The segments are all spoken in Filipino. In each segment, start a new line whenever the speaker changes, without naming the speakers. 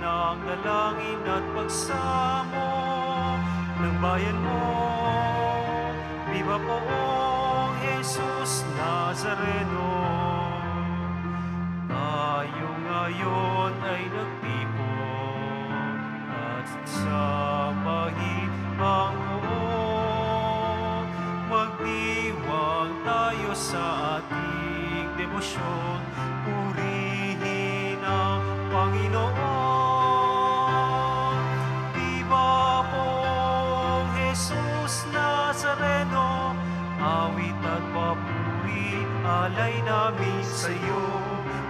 hinang dalangin at pagsamo ng bayan mo. Viva poong Jesus Nazareno. Tayo ngayon ay nagtipon at samahin ang buong. Magdiwang tayo sa ating debosyon, purihin ang Panginoon. Viva poong Jesus Nazareno, awit at papuri, alay namin sa iyo.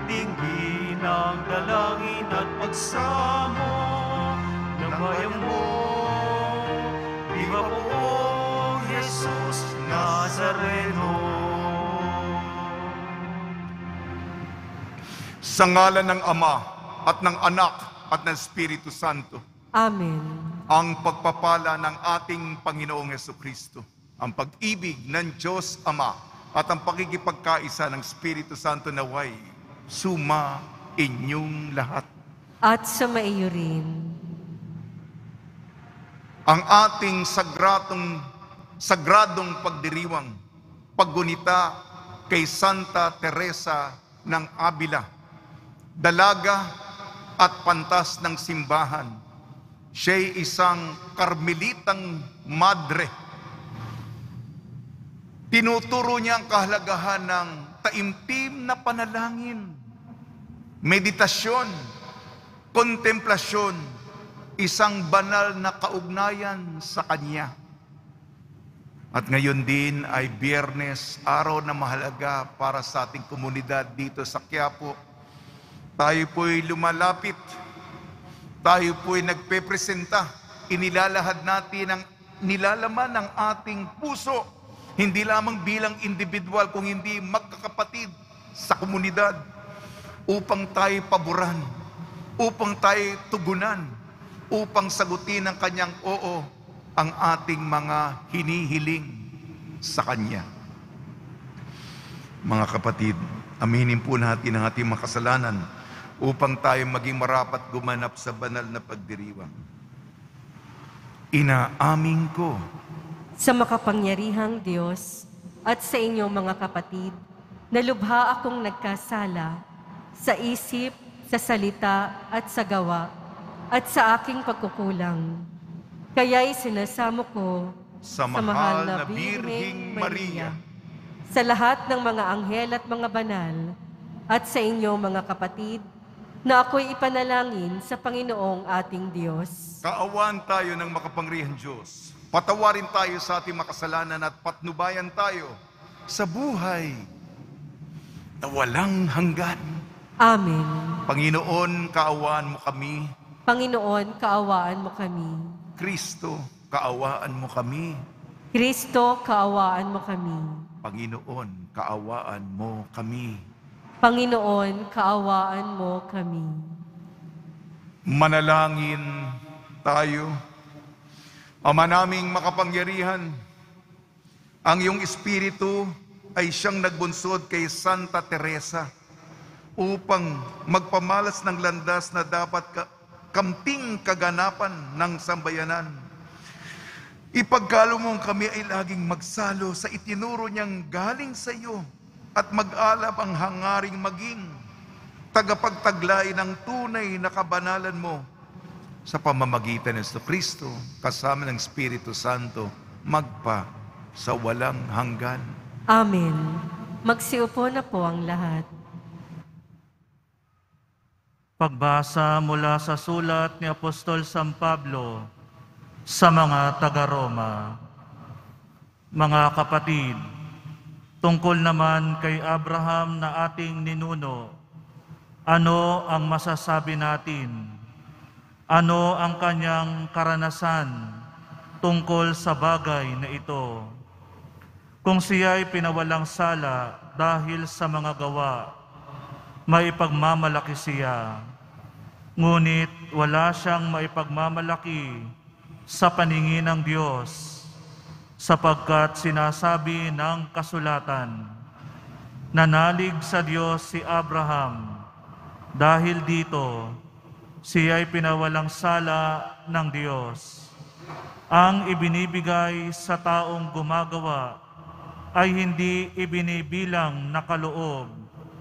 Dinggin ang dalangin at pagsamo ng bayan mo. Viva poong Jesus Nazareno.
Sa ngalan ng Ama at ng Anak at ng Espiritu Santo.
Amen.
Ang pagpapala ng ating Panginoong Jesucristo, ang pag-ibig ng Diyos Ama at ang pakikipagkaisa ng Espiritu Santo naway suma inyong lahat.
At sa maiyo rin.
Ang ating sagradong pagdiriwang, paggunita kay Santa Teresa ng Avila, dalaga at pantas ng simbahan. Siya'y isang karmelitang madre. Tinuturo niya ang kahalagahan ng taimtim na panalangin, meditasyon, kontemplasyon, isang banal na kaugnayan sa Kanya. At ngayon din ay Biyernes, araw na mahalaga para sa ating komunidad dito sa Quiapo. Tayo po'y lumalapit, tayo po'y nagpepresenta, inilalahad natin ang nilalaman ng ating puso, hindi lamang bilang individual, kung hindi magkakapatid sa komunidad, upang tayo paboran, upang tayo tugunan, upang sagutin ng Kanyang oo ang ating mga hinihiling sa Kanya. Mga kapatid, aminin po natin ang ating mga kasalanan upang tayo maging marapat gumanap sa banal na pagdiriwang. Inaamin ko
Sa makapangyarihang Diyos at sa inyong mga kapatid, na lubha akong nagkasala sa isip, sa salita at sa gawa, at sa aking pagkukulang. Kaya'y sinasamo ko
sa mahal na Birheng Maria,
sa lahat ng mga anghel at mga banal, at sa inyong mga kapatid, na ako'y ipanalangin sa Panginoong ating Diyos.
kaawaan tayo ng makapangyarihang Diyos. Patawarin tayo sa ating makasalanan at patnubayan tayo sa buhay na walang hanggan.
Amen.
Panginoon, kaawaan mo kami.
Panginoon, kaawaan mo kami.
Kristo, kaawaan mo kami.
Kristo, kaawaan mo kami.
Panginoon, kaawaan mo kami.
Panginoon, kaawaan mo kami.
Manalangin tayo. Ama naming makapangyarihan, ang iyong Espiritu ay siyang nagbunsod kay Santa Teresa upang magpamalas ng landas na dapat kamping kaganapan ng sambayanan. Ipagkalo mong kami ay laging magsalo sa itinuro niyang galing sa iyo at mag-alab ang hangaring maging tagapagtaglay ng tunay na kabanalan mo sa pamamagitan ng Kristo kasama ng Espiritu Santo magpa sa walang hanggan.
Amen. Magsiupo na po ang lahat.
Pagbasa mula sa sulat ni Apostol San Pablo sa mga taga-Roma. Mga kapatid, tungkol naman kay Abraham na ating ninuno, ano ang masasabi natin? Ano ang kanyang karanasan tungkol sa bagay na ito? Kung siya'y pinawalang sala dahil sa mga gawa, maipagmamalaki siya. Ngunit wala siyang maipagmamalaki sa paningin ng Diyos, sapagkat sinasabi ng kasulatan, nanalig sa Diyos si Abraham dahil dito, Siya'y pinawalang sala ng Diyos. Ang ibinibigay sa taong gumagawa ay hindi ibinibilang na kaloob,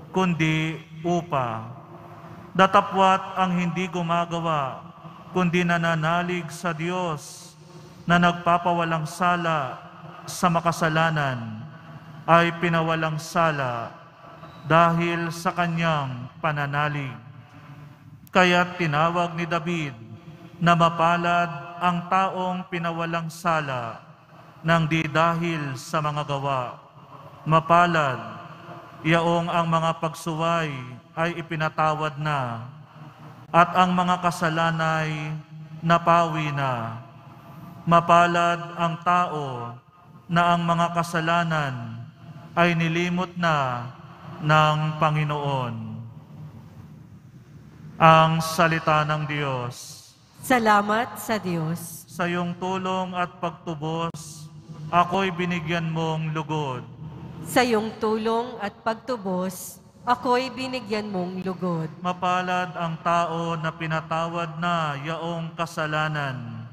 kundi upa. Datapwat ang hindi gumagawa, kundi nananalig sa Diyos na nagpapawalang sala sa makasalanan, ay pinawalang sala dahil sa kanyang pananalig. Kaya't tinawag ni David na mapalad ang taong pinawalang sala nang di dahil sa mga gawa. Mapalad, yaong ang mga pagsuway ay ipinatawad na at ang mga kasalanay napawi na. Mapalad ang tao na ang mga kasalanan ay nilimot na ng Panginoon. Ang salita ng Diyos.
Salamat sa Diyos.
Sa iyong tulong at pagtubos, ako'y binigyan mong lugod.
Sa iyong tulong at pagtubos, ako'y binigyan mong lugod.
Mapalad ang tao na pinatawad na yaong kasalanan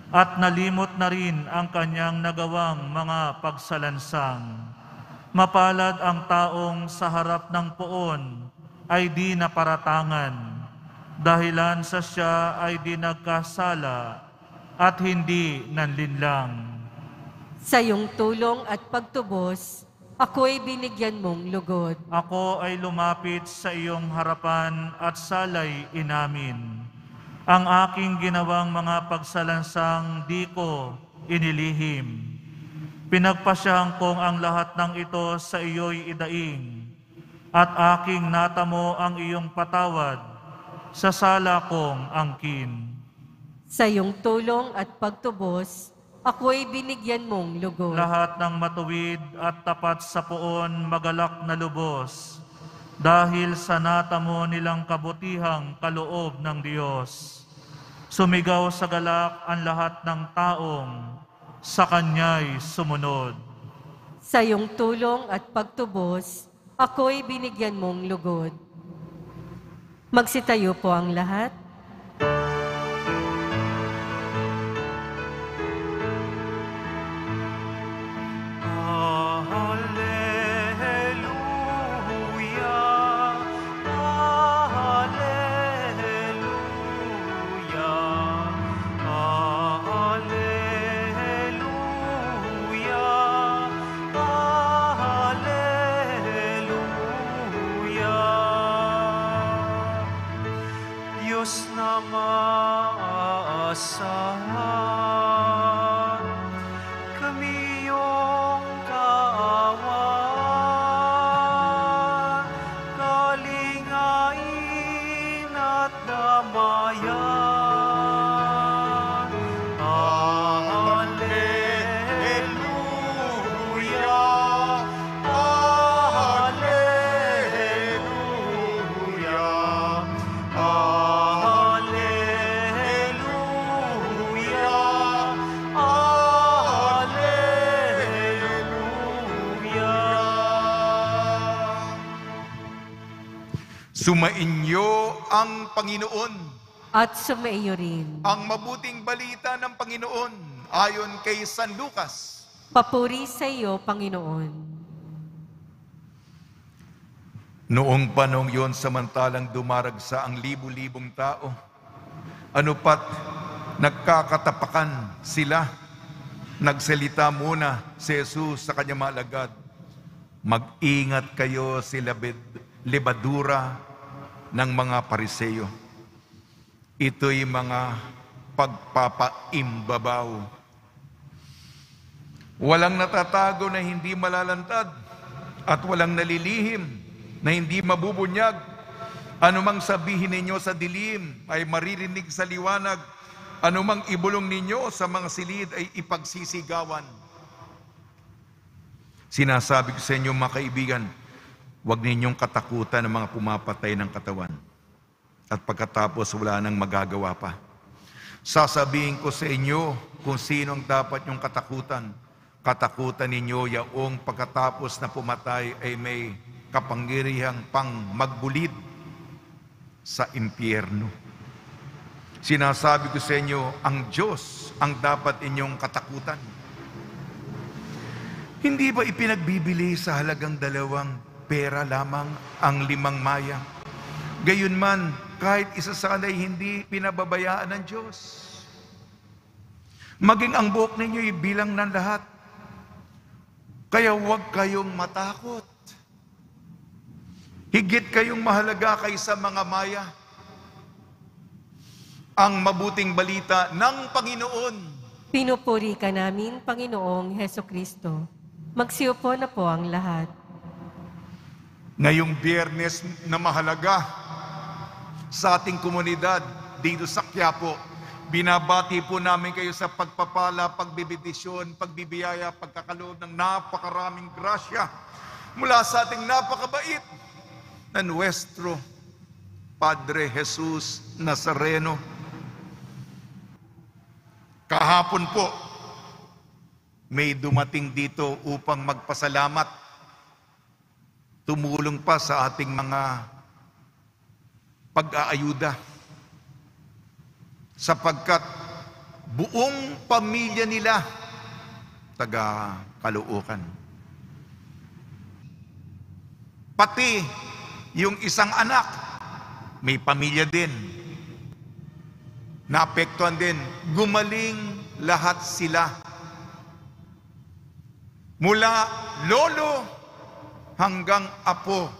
at nalimot na rin ang kanyang nagawang mga pagsalansang. Mapalad ang taong sa harap ng poon ay di naparatangan, dahilan sa siya ay di nagkasala at hindi nanlinlang.
Sa iyong tulong at pagtubos, ako'y binigyan mong lugod.
Ako ay lumapit sa iyong harapan at salay inamin. Ang aking ginawang mga pagsalansang di ko inilihim. Pinagpasyang kong ang lahat ng ito sa iyo'y idaing, at aking natamo ang iyong patawad sa sala kong angkin.
Sa iyong tulong at pagtubos, ako'y binigyan mong lugod.
Lahat ng matuwid at tapat sa poon magalak na lubos, dahil sa natamo nilang kabutihang kaloob ng Diyos. Sumigaw sa galak ang lahat ng taong sa Kanya'y sumunod.
Sa iyong tulong at pagtubos, ako'y binigyan mong lugod. Magsitayo po ang lahat.
Diyos na maaasahan, kami iyong kaawan, kalingain at damayan.
Sumainyo ang Panginoon.
At sumaiyo rin.
Ang mabuting balita ng Panginoon ayon kay San Lucas.
Papuri sa iyo, Panginoon.
Noong panong yon, samantalang dumaragsa ang libu-libong tao, ano pat nagkakatapakan sila, nagsalita muna si Jesus sa kanyang mga alagad, mag-ingat kayo sa lebadura ng mga Pariseo. Ito'y mga pagpapaimbabaw. Walang natatago na hindi malalantad at walang nalilihim na hindi mabubunyag. Anumang sabihin ninyo sa dilim ay maririnig sa liwanag. Anumang ibulong ninyo sa mga silid ay ipagsisigawan. Sinasabi ko sa inyo, mga kaibigan, huwag ninyong katakutan ng mga pumapatay ng katawan. At pagkatapos wala nang magagawa pa. Sasabihin ko sa inyo kung sino ang dapat nyong katakutan. Katakutan ninyo yaong pagkatapos na pumatay ay may kapangyarihang pang magbulid sa impyerno. Sinasabi ko sa inyo, ang Diyos ang dapat inyong katakutan. Hindi ba ipinagbibili sa halagang 2 pera lamang ang 5 maya? Gayunman, kahit isa sa kanay hindi pinababayaan ng Diyos. Maging ang buhok ninyo'y bilang ng lahat. Kaya huwag kayong matakot. Higit kayong mahalaga kaysa mga maya. Ang mabuting balita ng Panginoon.
Pinupuri ka namin, Panginoong Hesukristo. Magsiupo na po ang lahat.
Ngayong Biyernes na mahalaga sa ating komunidad dito sa Quiapo, binabati po namin kayo sa pagpapala, pagbibidisyon, pagbibiyaya, pagkakaloob ng napakaraming grasya mula sa ating napakabait na Nuestro Padre Jesus Nazareno. Kahapon po, may dumating dito upang magpasalamat. Tumulong pa sa ating mga pag-aayuda. Sapagkat buong pamilya nila taga Caloocan. Pati yung isang anak, may pamilya din. Naapektuhan din. Gumaling lahat sila. Mula lolo hanggang apo,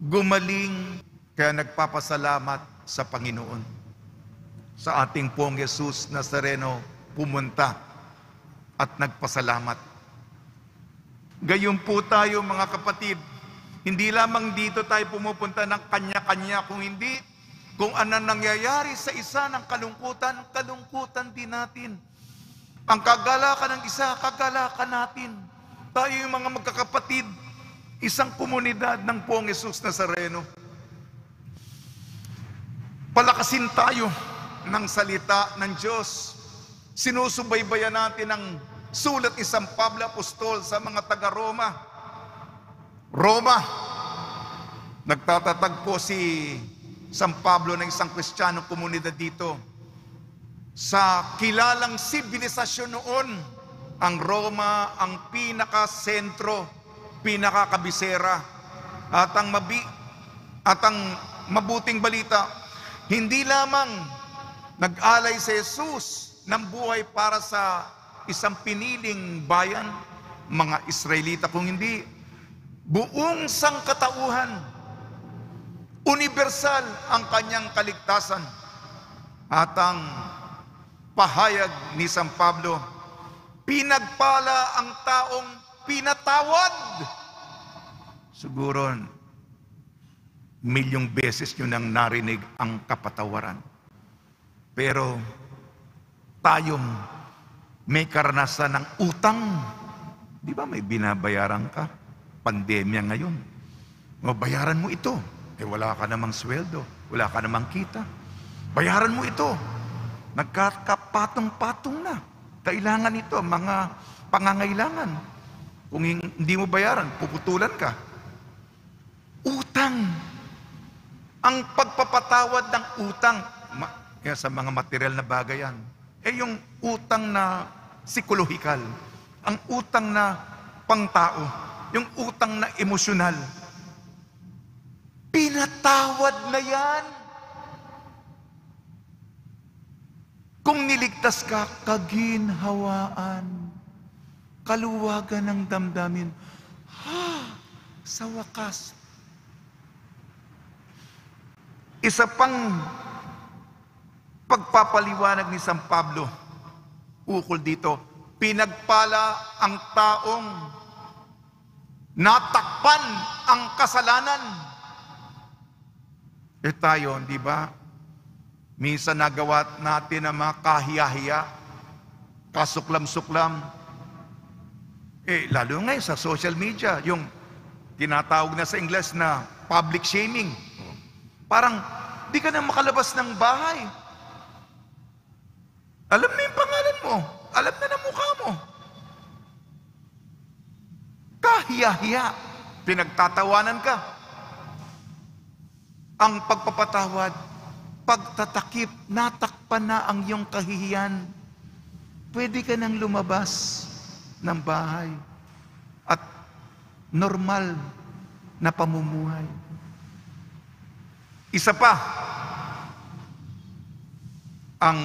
gumaling. Kaya nagpapasalamat sa Panginoon. Sa ating pong Jesus Nazareno, pumunta at nagpasalamat. Gayon po tayo mga kapatid. Hindi lamang dito tayo pumupunta ng kanya-kanya, kung hindi, kung ano nangyayari sa isa ng kalungkutan, kalungkutan din natin. Ang kagalakan ng isa, kagalakan natin. Tayo yung mga magkakapatid, isang komunidad ng Poong Jesus Nazareno. Palakasin tayo ng salita ng Diyos. Sinusubaybayan natin ang sulat ni San Pablo Apostol sa mga taga-Roma. Roma, nagtatatag po si San Pablo ng isang Kristiyanong komunidad dito. Sa kilalang sibilisasyon noon, ang Roma ang pinaka-sentro, pinaka-kabisera. At ang mabuting balita, hindi lamang nag-alay si Jesus ng buhay para sa isang piniling bayan, mga Israelita, kung hindi, buong sangkatauhan, universal ang kanyang kaligtasan. At ang pahayag ni San Pablo, pinagpala ang taong pinatawad. Siguro, milyong beses nyo nang narinig ang kapatawaran. Pero tayong may karanasan ng utang. Di ba may binabayaran ka? Pandemya ngayon. Mabayaran mo ito. Wala ka namang sweldo. Wala ka namang kita. Bayaran mo ito. Nagkakapatong-patong na. Kailangan ito, mga pangangailangan. Kung hindi mo bayaran, puputulan ka. Utang. Ang pagpapatawad ng utang, kaya sa mga material na bagay yan, yung utang na psikolohikal, ang utang na pangtao, yung utang na emosyonal, pinatawad na yan. Kung niligtas ka, kaginhawaan, kaluwagan ng damdamin, sa wakas. Isa pang pagpapaliwanag ni San Pablo, ukol dito, pinagpala ang taong natakpan ang kasalanan. Tayo, di ba? Minsan nagawa natin ang mga kahiya-hiya, kasuklam-suklam. Lalo ngayon sa social media, yung tinatawag na sa Ingles na public shaming. Parang, di ka na makalabas ng bahay. Alam na yung pangalan mo. Alam na ng mukha mo. Kahiya-hiya. Pinagtatawanan ka. Ang pagpapatawad, pagtatakip, natakpan na ang iyong kahihiyan, pwede ka nang lumabas ng bahay at normal na pamumuhay. Isa pa, ang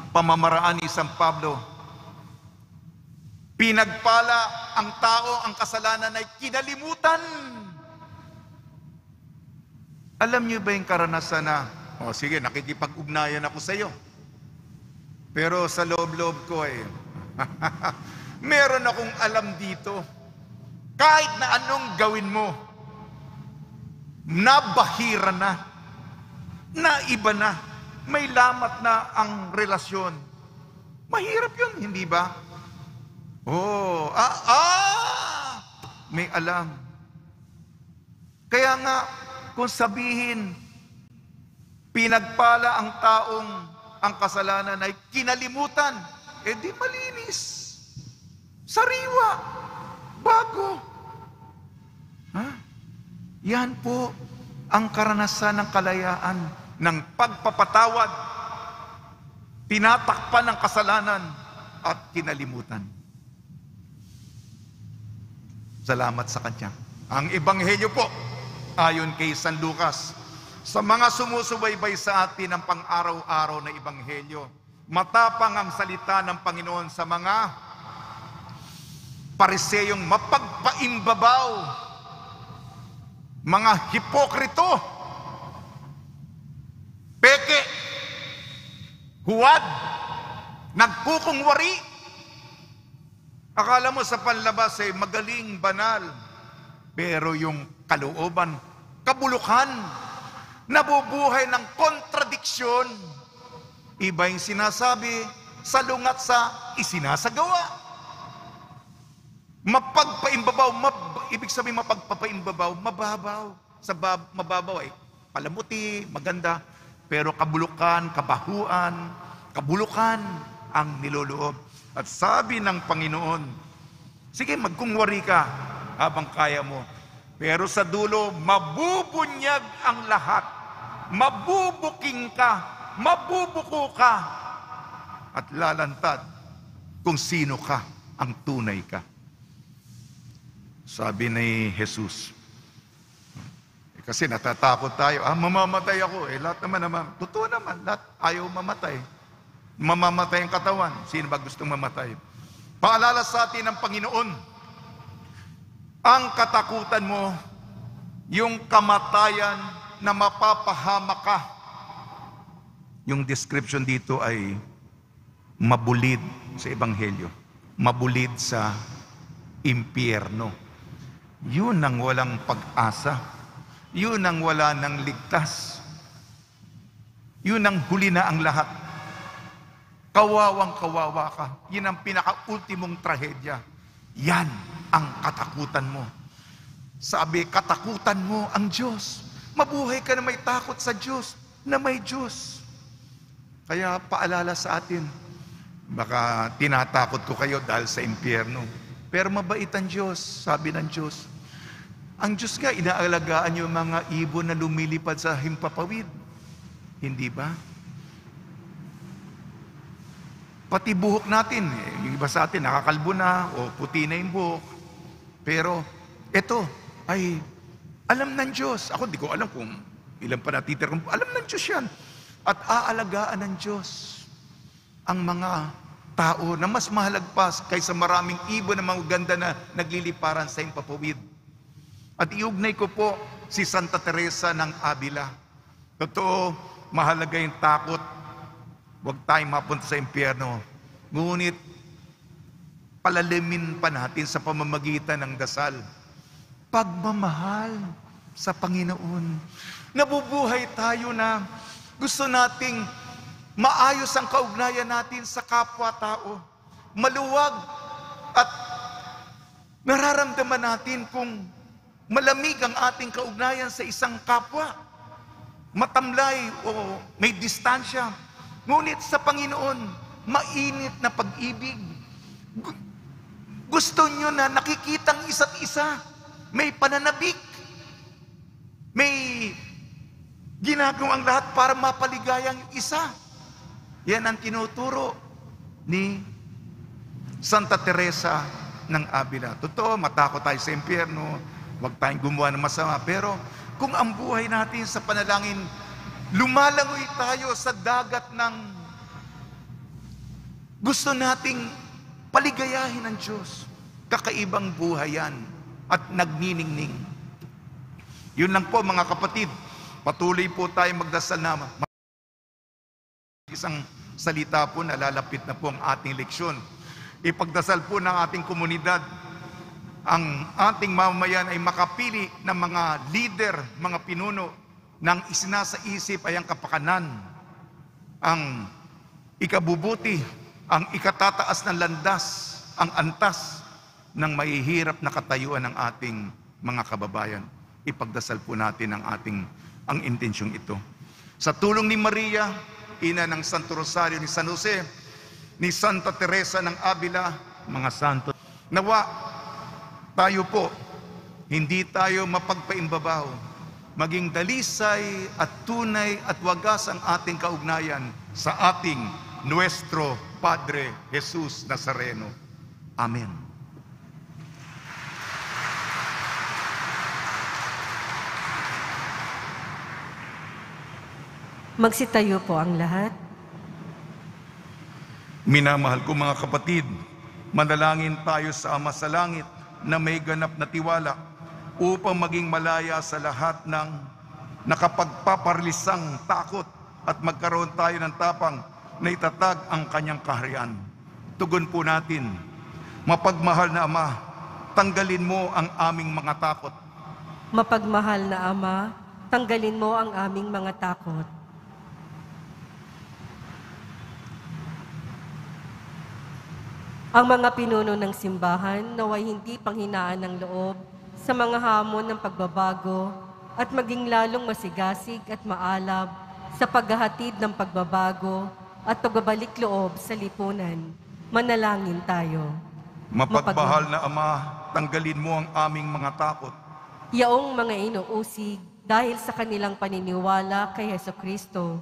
pamamaraan ni San Pablo, pinagpala ang tao, ang kasalanan ay kinalimutan. Alam niyo ba yung karanasan na, sige, nakikipag-ugnayan ako sa iyo. Pero sa loob-loob ko meron akong alam dito. Kahit na anong gawin mo, nabahira na, naiba na, may lamat na ang relasyon. Mahirap yun, hindi ba? May alam. Kaya nga, kung sabihin, pinagpala ang taong ang kasalanan ay kinalimutan, di malinis. Sariwa. Bago. Yan po ang karanasan ng kalayaan, ng pagpapatawad, tinatakpan ng kasalanan at kinalimutan. Salamat sa Kanya. Ang Ebanghelyo po, ayon kay San Lucas, sa mga sumusubaybay sa atin ng pang-araw-araw na Ebanghelyo, matapang ang salita ng Panginoon sa mga Pariseyong mapagpaimbabaw, mga hipokrito, peke, huwad, nagkukungwari. Akala mo sa panlabas magaling, banal, pero yung kalooban, kabulukan, nabubuhay ng kontradiksyon. Iba yung sinasabi, salungat sa isinasagawa. Mapagpaimbabaw, ibig sabihin mapagpapaimbabaw, mababaw. Mababaw ay palamuti, maganda, pero kabulukan, kabahuan, kabulukan ang niloloob. At sabi ng Panginoon, sige, magkungwari ka habang kaya mo. Pero sa dulo, mabubunyag ang lahat. Mabubuking ka, mabubuko ka, at lalantad kung sino ka, ang tunay ka. Sabi ni Jesus, kasi natatakot tayo, mamamatay ako. Lahat naman, totoo naman, lahat ayaw mamatay. Mamamatay ang katawan. Sino ba gustong mamatay? Paalala sa atin ng Panginoon, ang katakutan mo, yung kamatayan na mapapahama ka. Yung description dito ay mabulid sa Ebanghelyo. Mabulid sa impyerno. Yun ang walang pag-asa. Yun ang wala ng ligtas. Yun ang huli na ang lahat. Kawawang kawawa ka. Yun ang pinaka-ultimong trahedya. Yan ang katakutan mo. Sabi, katakutan mo ang Diyos. Mabuhay ka na may takot sa Diyos, na may Diyos. Kaya paalala sa atin, baka tinatakot ko kayo dahil sa impyerno. Pero mabait ang Diyos, sabi ng Diyos. Ang Diyos nga, inaalagaan yung mga ibon na lumilipad sa himpapawid. Hindi ba? Pati buhok natin, yung iba sa atin, nakakalbo na, o puti na yung buhok. Pero, ito, ay, alam ng Diyos. Ako, di ko alam kung ilan pa natitira. Alam ng Diyos yan. At aalagaan ng Diyos ang mga tao na mas mahalagpas kaysa maraming ibon na mga ganda na nagliliparan sa himpapawid. At iugnay ko po si Santa Teresa ng Avila. Totoo, mahalaga yung takot. Huwag tayong mapunta sa impyerno. Ngunit, palalimin pa natin sa pamamagitan ng dasal. Pagmamahal sa Panginoon. Nabubuhay tayo na gusto nating maayos ang kaugnayan natin sa kapwa-tao. Maluwag at nararamdaman natin kung malamig ang ating kaugnayan sa isang kapwa. Matamlay o may distansya. Ngunit sa Panginoon, mainit na pag-ibig. Gusto nyo na nakikitang isa't isa. May pananabik. May ginagawang lahat para mapaligayang isa. Yan ang tinuturo ni Santa Teresa ng Avila. Totoo, matakot tayo sa impyerno, huwag tayong gumawa ng masama. Pero kung ang buhay natin sa panalangin, lumalangoy tayo sa dagat ng gusto nating paligayahin ng Diyos. Kakaibang buhay yan at nagniningning. Yun lang po mga kapatid. Patuloy po tayo magdasal na isang salita po na lalapit na po ang ating leksyon. Ipagdasal po ng ating komunidad. Ang ating mamamayan ay makapili ng mga leader, mga pinuno ng isinasaisip ay ang kapakanan, ang ikabubuti, ang ikatataas ng landas, ang antas ng mahihirap na katayuan ng ating mga kababayan. Ipagdasal po natin ang intensyong ito. Sa tulong ni Maria, ina ng Santo Rosario ni San Jose, ni Santa Teresa ng Avila, mga santo, nawa tayo po, hindi tayo mapagpaimbabaw, maging dalisay at tunay at wagas ang ating kaugnayan sa ating Nuestro Padre Jesus Nazareno. Amen.
Magsitayo po ang lahat.
Minamahal ko mga kapatid, manalangin tayo sa Ama sa Langit na may ganap na tiwala upang maging malaya sa lahat ng nakapagpaparlisang takot at magkaroon tayo ng tapang na itatag ang kanyang kaharian. Tugon po natin, mapagmahal na Ama, tanggalin mo ang aming mga takot.
Mapagmahal na Ama, tanggalin mo ang aming mga takot. Ang mga pinuno ng simbahan naway hindi panghinaan ng loob sa mga hamon ng pagbabago at maging lalong masigasig at maalab sa paghahatid ng pagbabago at pagbabalik loob sa lipunan. Manalangin tayo.
Mapagmahal na Ama, tanggalin mo ang aming mga takot.
Yaong mga inuusig dahil sa kanilang paniniwala kay Hesukristo,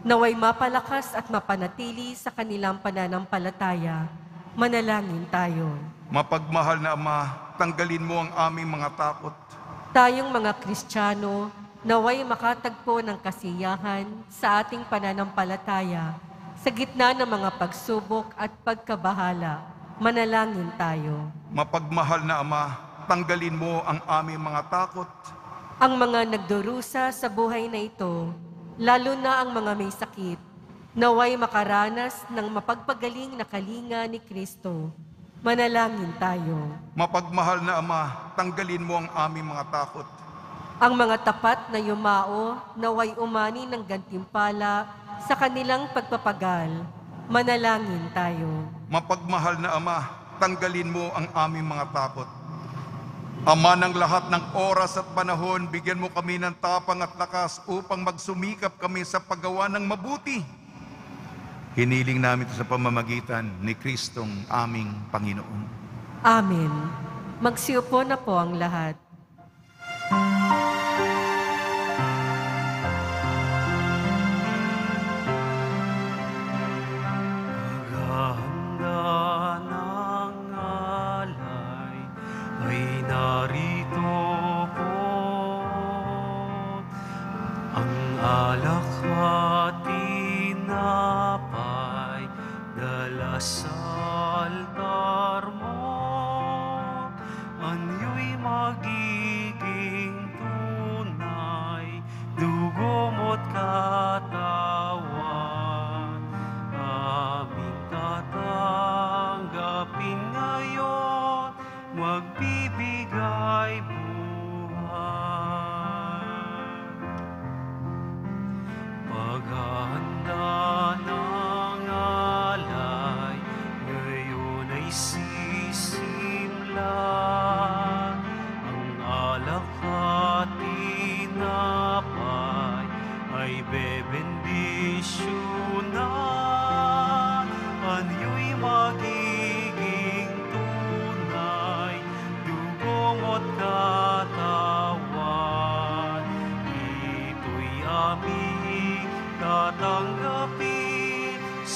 naway mapalakas at mapanatili sa kanilang pananampalataya. Manalangin tayo.
Mapagmahal na Ama, tanggalin mo ang aming mga takot.
Tayong mga Kristiyano, naway makatagpo ng kasiyahan sa ating pananampalataya sa gitna ng mga pagsubok at pagkabahala. Manalangin tayo.
Mapagmahal na Ama, tanggalin mo ang aming mga takot.
Ang mga nagdurusa sa buhay na ito, lalo na ang mga may sakit, naway makaranas ng mapagpagaling na kalinga ni Kristo. Manalangin tayo.
Mapagmahal na Ama, tanggalin mo ang aming mga takot.
Ang mga tapat na yumao naway umani ng gantimpala sa kanilang pagpapagal. Manalangin tayo.
Mapagmahal na Ama, tanggalin mo ang aming mga takot. Ama ng lahat ng oras at panahon, bigyan mo kami ng tapang at lakas upang magsumikap kami sa paggawa ng mabuti. Hiniling namin ito sa pamamagitan ni Kristong aming Panginoon.
Amen. Magsiupo na po ang lahat.
Paghahanda ng alay ay narito po. Ang alak at tinapay dala sa altar mo. Anyo'y magiging tunay, dugo mo't katawan. Aming tatanggapin ngayon, magbibigay buhay. Paghahanda ng alay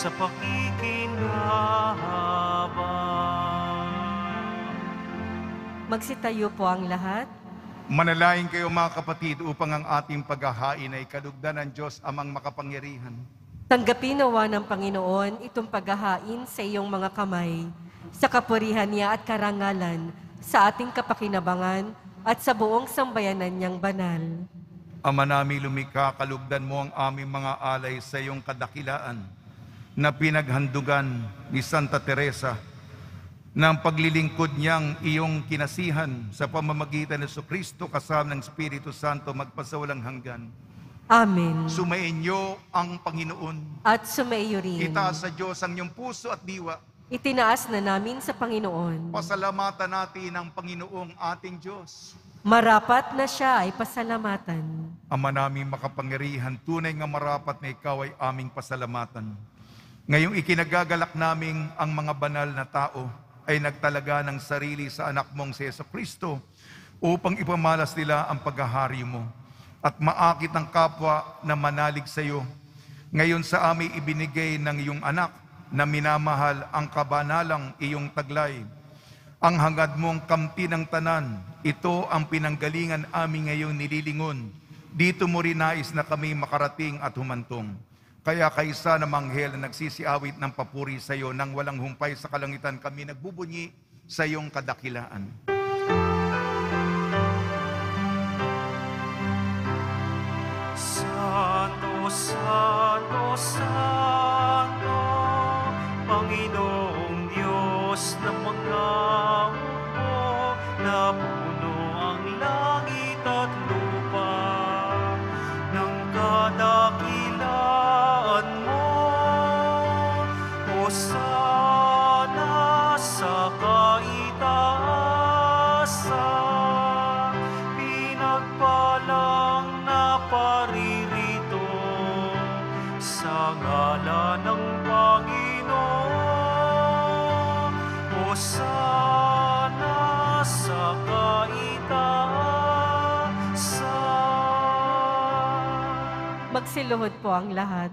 sa pakikinabang.
Magsitayo po ang lahat.
Manalangin kayo mga kapatid upang ang ating paghahain ay kalugdan ng Diyos amang makapangyarihan.
Tanggapin nawa ng Panginoon itong paghahain sa iyong mga kamay, sa kapurihan niya at karangalan, sa ating kapakinabangan at sa buong sambayanan niyang banal.
Ama namin lumikha, kalugdan mo ang aming mga alay sa iyong kadakilaan na pinaghandugan ni Santa Teresa ng paglilingkod niyang iyong kinasihan sa pamamagitan ng Jesucristo kasama ng Espiritu Santo magpasawalang hanggan.
Amen.
Sumainyo ang Panginoon.
At sumaiyo rin.
Itaas sa Diyos ang iyong puso at diwa.
Itinaas na namin sa Panginoon.
Pasalamatan natin ang Panginoong ating Diyos.
Marapat na siya ay pasalamatan.
Ama namin makapangyarihan, tunay nga marapat na ikaw ay aming pasalamatan. Ngayong ikinagagalak naming ang mga banal na tao ay nagtalaga ng sarili sa anak mong si Jesucristo upang ipamalas nila ang paghahari mo at maakit ang kapwa na manalig sa iyo. Ngayon sa amin ibinigay ng iyong anak na minamahal ang kabanalang iyong taglay. Ang hangad mong kamti ng tanan, ito ang pinanggalingan amin ngayong nililingon. Dito mo rin nais na kami makarating at humantong. Kaya kaysa na manghel na nagsisiawit ng papuri sa iyo nang walang humpay sa kalangitan, kami nagbubunyi sa iyong kadakilaan.
Santo, Santo, Santo, Panginoong Diyos ng mga upo, na puno ang langit at lupa ng kadakilaan mo. Hosana sa kaitaasan, pinagpalang na paririto sa ngalan ng Panginoon. Hosana sa kaitaasan.
Magsiluhod po ang lahat.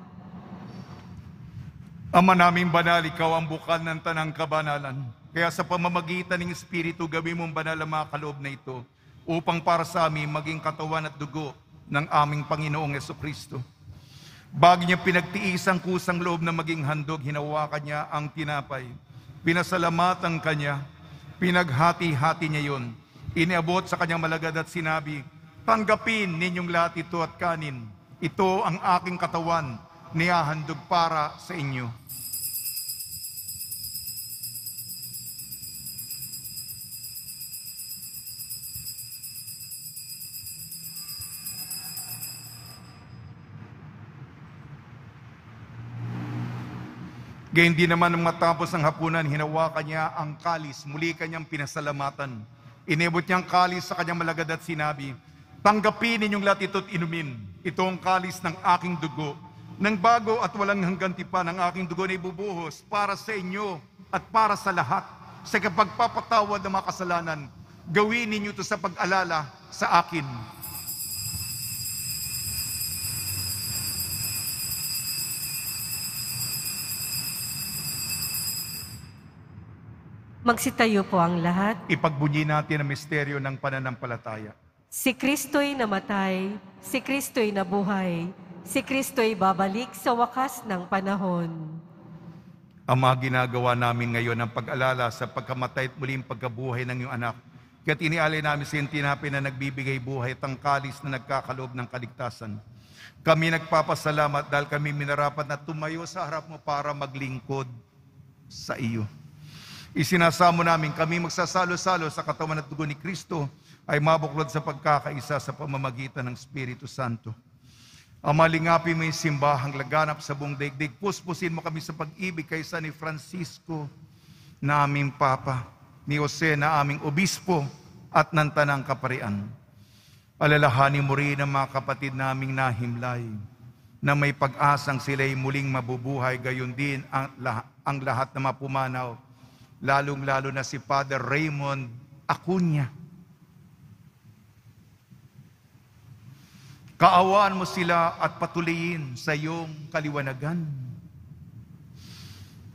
Ama naming banal, ikaw ang bukal ng tanang kabanalan. Kaya sa pamamagitan ng Espiritu, gawin mong banal ang mga kaloob na ito upang para sa amin maging katawan at dugo ng aming Panginoong Jesucristo. Bago niya pinagtiis ang kusang loob na maging handog, hinawakan niya ang tinapay. Pinasalamatan kanya, pinaghati-hati niya yon. Iniabot sa kanyang malagad at sinabi, tanggapin ninyong lahat ito at kanin. Ito ang aking katawan, niyahandog para sa inyo. Gayun din naman nang matapos ang hapunan, hinawakan niya ang kalis, muli kanyang pinasalamatan. Inibot niyang kalis sa kanyang malagad at sinabi, tanggapin ninyong lahat ito't inumin. Ito ang kalis ng aking dugo, ng bago at walang hanggang tipan ng aking dugo na ibubuhos para sa inyo at para sa lahat. Sa kapagpapatawad ng mga kasalanan, gawin ninyo ito sa pag-alala sa akin.
Magsitayo po ang lahat.
Ipagbunyi natin ang misteryo ng pananampalataya.
Si Kristo'y namatay, si Kristo'y nabuhay, si Kristo'y babalik sa wakas ng panahon.
Ama, ginagawa namin ngayon ang pag-alala sa pagkamatay at muling pagkabuhay ng iyong anak. Kaya't inialay namin sa iyong tinapay na nagbibigay buhay at ang kalis na nagkakaloob ng kaligtasan. Kami nagpapasalamat dahil kami minarapat na tumayo sa harap mo para maglingkod sa iyo. Isinasamo namin kami magsasalo-salo sa katawan at dugo ni Kristo ay mabuklod sa pagkakaisa sa pamamagitan ng Espiritu Santo. Ama, lingapin mo yung simbahang laganap sa buong daigdig. Puspusin mo kami sa pag-ibig kaysa ni Francisco na aming Papa, ni Jose na aming Obispo at ng Tanang Kaparian. Alalahanin mo rin ang mga kapatid naming nahimlay na may pag-asang sila'y muling mabubuhay, gayon din ang lahat na mapumanaw, lalong-lalo na si Father Raymond Acuña. Kaawaan mo sila at patuloyin sa iyong kaliwanagan.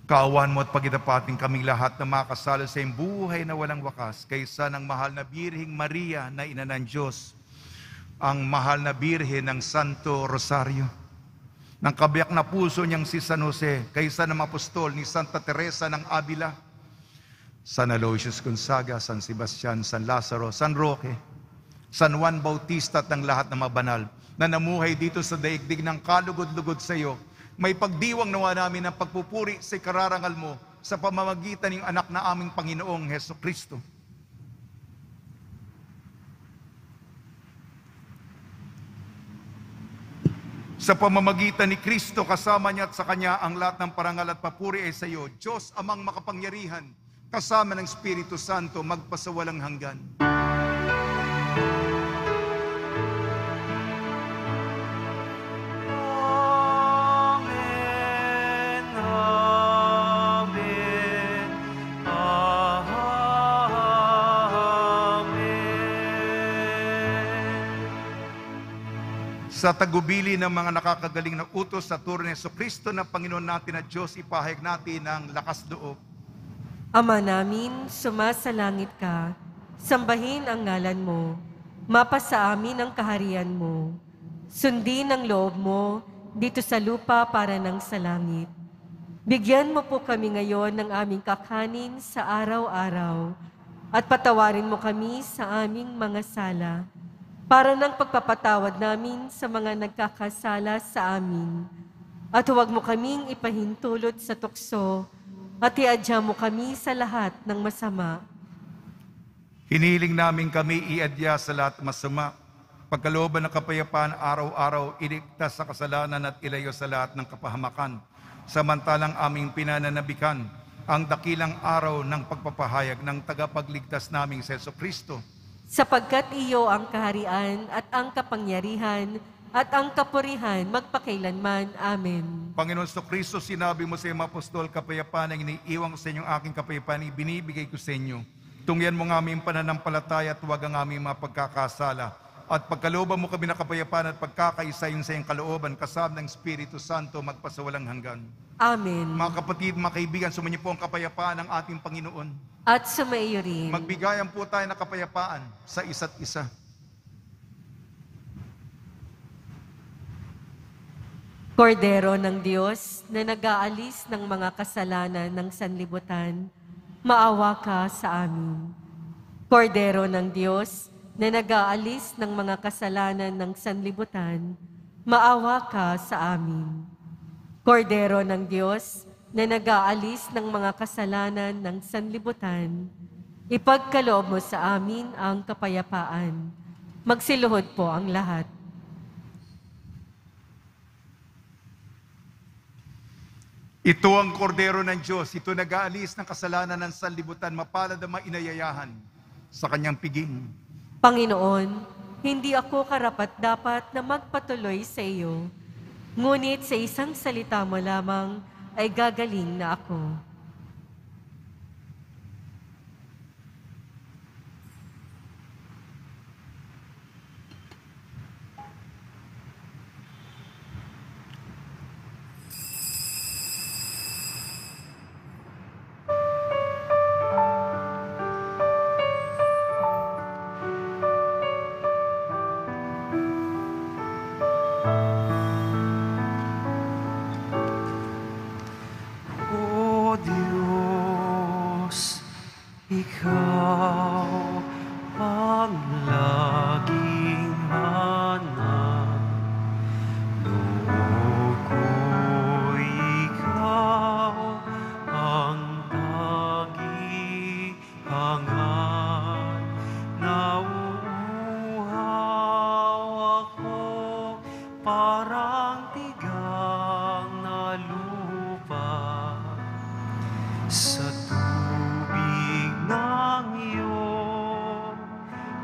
Kaawan mo at pagitapating kaming lahat na makasalo sa iyong buhay na walang wakas, kaysa ng mahal na Birheng Maria na ina ng Diyos, ang mahal na Birhen ng Santo Rosario, ng kabiyak na puso niyang si San Jose, kaysa ng apostol ni Santa Teresa ng Avila, San Aloysius Gonzaga, San Sebastian, San Lazaro, San Roque, San Juan Bautista at ng lahat ng mabanal na namuhay dito sa daigdig ng kalugod-lugod sa iyo, may pagdiwang nawa namin ng pagpupuri sa kararangal mo sa pamamagitan ng anak na aming Panginoong Heso Kristo. Sa pamamagitan ni Kristo, kasama niya at sa Kanya ang lahat ng parangal at papuri ay sa iyo, Diyos amang makapangyarihan, kasama ng Espiritu Santo, magpasawalang hanggan.
Amen, amen, amen.
Sa tagubili ng mga nakakagaling na utos sa turo ni Jesucristo na Panginoon natin at Diyos, ipahayag natin ang lakas loob.
Ama namin, sumasalangit ka, sambahin ang ngalan mo, mapasa amin ang kaharian mo, sundin ang loob mo dito sa lupa para ng sa langit. Bigyan mo po kami ngayon ng aming kakanin sa araw-araw at patawarin mo kami sa aming mga sala para ng pagpapatawad namin sa mga nagkakasala sa amin. At huwag mo kaming ipahintulot sa tukso at iadya mo kami sa lahat ng masama.
Hiniling namin kami iadya sa lahat ng masama, pagkalooban ng kapayapaan araw-araw, iligtas sa kasalanan at ilayo sa lahat ng kapahamakan, samantalang aming pinananabikan ang dakilang araw ng pagpapahayag ng tagapagligtas naming si Jesucristo.
Sapagkat iyo ang kaharian at ang kapangyarihan at ang kapurihan magpakailanman. Amen.
Panginoon Jesucristo, sinabi mo sa iyong apostol, kapayapaan ang iniiwan ko sa inyong aking kapayapaan, ibinibigay ko sa inyo. Tungyan mo nga aming pananampalataya at huwag ang aming mga pagkakasala. At pagkalooban mo kami na kapayapaan at pagkakaisa yung sa iyong kalooban, kasama ng Espiritu Santo, magpasawalang hanggan.
Amen.
Mga kapatid, mga kaibigan, sumunyo po ang kapayapaan ng ating Panginoon.
At sumaiyo rin.
Magbigayan po tayo ng kapayapaan sa isa't isa.
Kordero ng Diyos na nag-aalis ng mga kasalanan ng sanlibutan, maawa ka sa amin. Kordero ng Diyos na nag-aalis ng mga kasalanan ng sanlibutan, maawa ka sa amin. Kordero ng Diyos na nag-aalis ng mga kasalanan ng sanlibutan, ipagkaloob mo sa amin ang kapayapaan. Magsiluhod po ang lahat.
Ito ang kordero ng Diyos, ito nag-aalis ng kasalanan ng sanlibutan, mapalad ang inayayahan sa kanyang piging.
Panginoon, hindi ako karapat-dapat na magpatuloy sa iyo, ngunit sa isang salita mo lamang ay gagaling na ako.
O Diyos, Ikaw ang laging hanap. Loob ko'y Ikaw ang tanging hangat. Nauuhaw ako parang tigang na lupa sa tubig ng iyong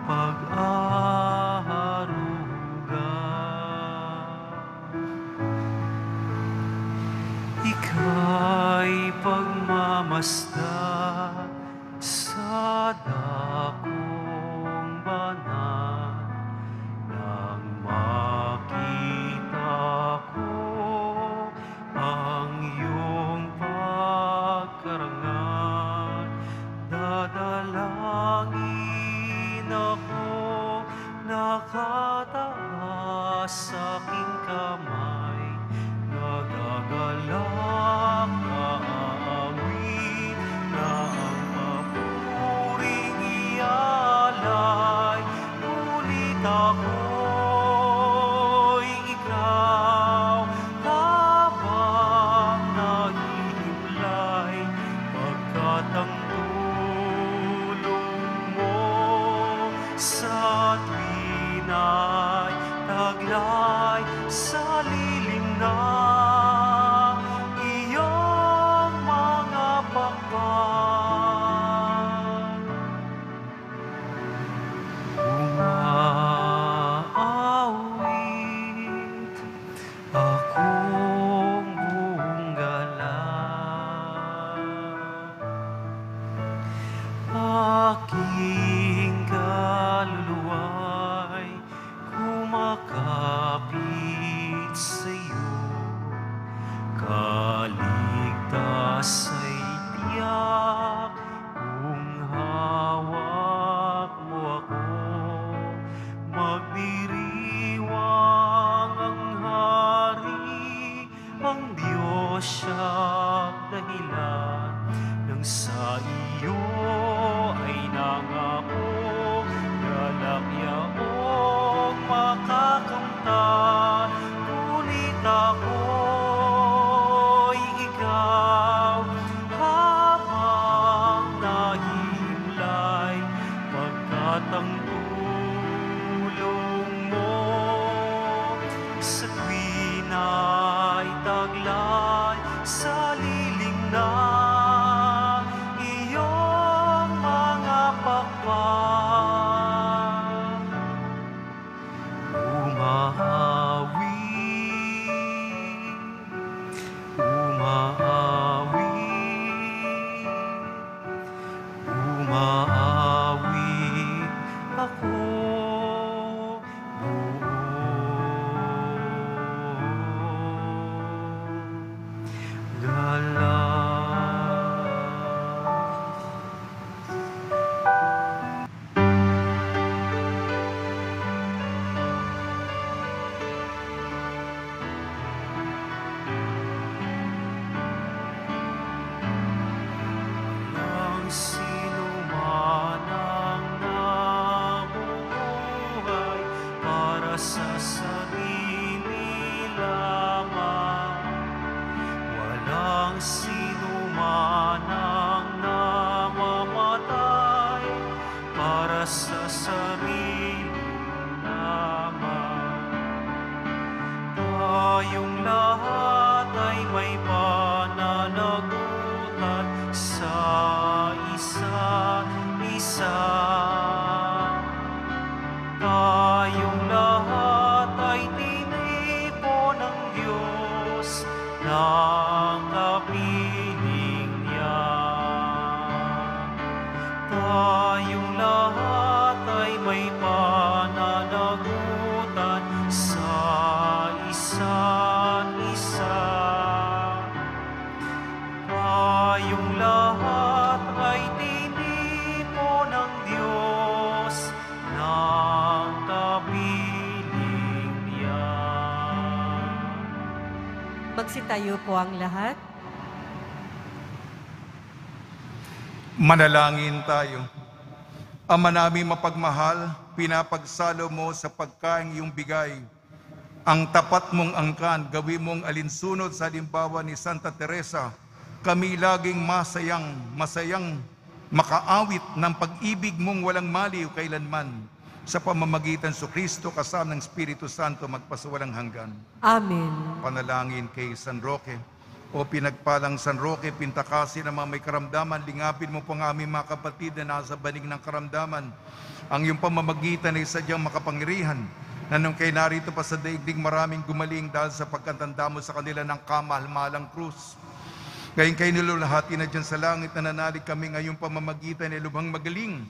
pag-aaruga. Ika'y pagmamasdan sa dakong banal nang makita ko ang iyong pag dahilan nang sa iyo ay nangako galak yaong makakamta. Ngunit ako'y ikaw habang nahimlay, pagkat ang tulong mo sa tuwin ay taglay sa lilim na iyong mga pakpak. Umahawi, umahawi, umahawi ako buong galak. Ang sino man ang nabubuhay para sa sarili lamang. Walang sino man ang namamatay para sa sarili lamang. Tayong lahat ay may pananagutan sa isa't isa. Tayong lahat ay tinipo ng Diyos ng kapiling niya. Tayong lahat ay may pananagutan sa isa't isa. Tayong lahat ay tinipo ng Diyos ng kapiling niya.
Magsitayo po ang lahat.
Manalangin tayo. Ama namin mapagmahal, pinapagsalo mo sa pagkain iyong bigay. Ang tapat mong angkan, gawin mong alinsunod sa halimbawa ni Santa Teresa. Kami laging masayang makaawit ng pag-ibig mong walang maliw kailanman. Sa pamamagitan sa Kristo kasama ng Espiritu Santo magpasawalang hanggan.
Amen.
Panalangin kay San Roque. O pinagpalang San Roque, pintakasin ang mga may karamdaman, lingapin mo po ang aming mga kapatid na nasa banig ng karamdaman. Ang iyong pamamagitan ay sadyang makapangyarihan, na nung kay narito pa sa daigdig maraming gumaling dahil sa pagkatanda mo sa kanila ng kamahal-mahalang krus. Ngayon kayo nilulahati na dyan sa langit, nananalig kami ngayong pamamagitan ay lubhang magaling.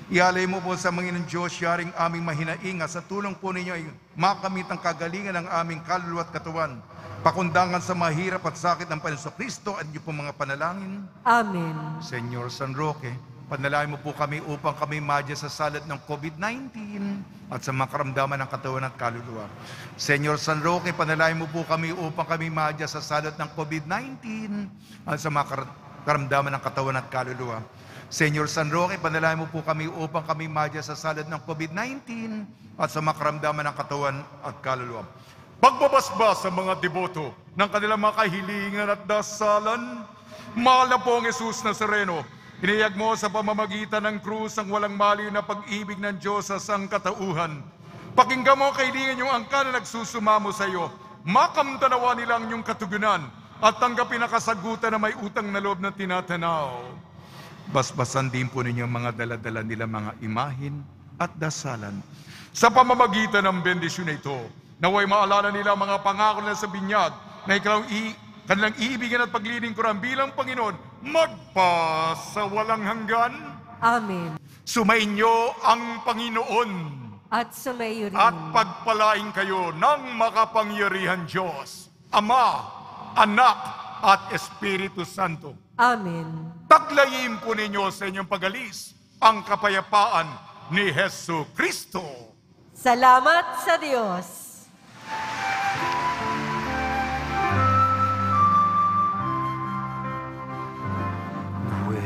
Ialay mo po sa Panginoon Diyos, yaring aming mahinainga, sa tulong po ninyo ay makamit ang kagalingan ng aming kaluluwa at katawan. Pakundangan sa mahirap at sakit ng Panginoon Kristo at niyo po mga panalangin.
Amen.
Senyor San Roque, panalangin mo po kami upang kami madya sa salat ng COVID-19 at sa mga karamdaman ng katawan at kaluluwa. Senyor San Roque, panalangin mo po kami upang kami madya sa salat ng COVID-19 at sa mga karamdaman ng katawan at kaluluwa. Senyor San Roque, panalangin mo po kami upang kami madya sa salat ng COVID-19 at sa mga karamdaman ng katawan at kaluluwa. Pagbabasbas sa mga deboto ng kanilang mga kahilingan at dasalan, mahal na pong Jesus Nazareno, iniyag mo sa pamamagitan ng krus ang walang maliw na pag-ibig ng Diyos sa sangkatauhan. Pakinggan mo kahilingan yung angka na nagsusumamo sa iyo, makamtanawa nilang yung katugunan at tanggapin ang kasagutan na may utang na loob na tinatanaw. Basbasan din po ninyo mga daladala nila mga imahin at dasalan. Sa pamamagitan ng bendisyon na ito, naway maalala nila mga pangako na sa binyag na kanilang iibigin at paglilingkuran bilang Panginoon magpasawalang hanggan.
Amen.
Sumainyo ang Panginoon
At sumayo rin.
at pagpalain kayo ng makapangyarihan Diyos, Ama, Anak at Espiritu Santo.
Amen.
Taglayin po ninyo sa inyong pagalis ang kapayapaan ni Hesu Kristo.
Salamat sa Diyos.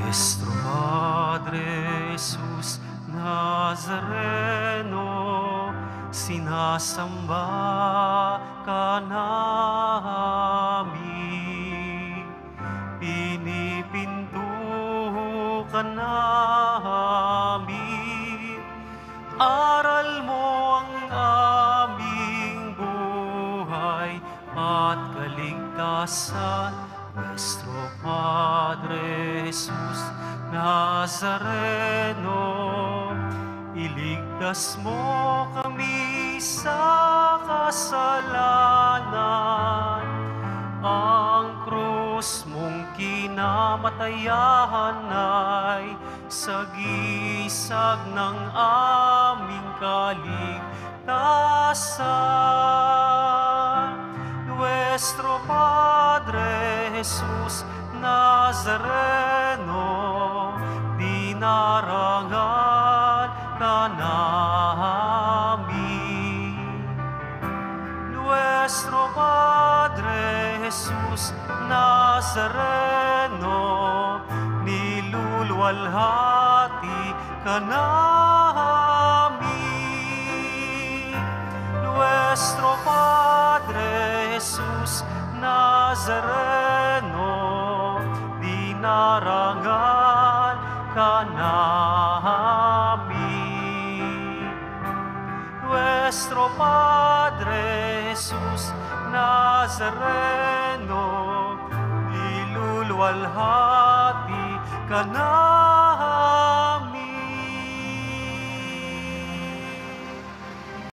Nuestro Padre Jesus Nazareno, sinasamba ka namin, pinipinto ka namin, aral mo ang aming buhay at kaligtasan. Nuestro Padre Jesus Nazareno, iligtas mo kami sa kasalanan. Ang krus mong kinamatayan ay sagisag ng aming kaligtasan. Nuestro Padre Jesus Nazareno, dinarangan ka namin. Nuestro Padre Jesus Nazareno, niluluwalhati ka namin. Nuestro Padre Jesus Nazareno, dinarangan ka namin. Nuestro Padre Jesus Nazareno, niluluwalhati ka namin.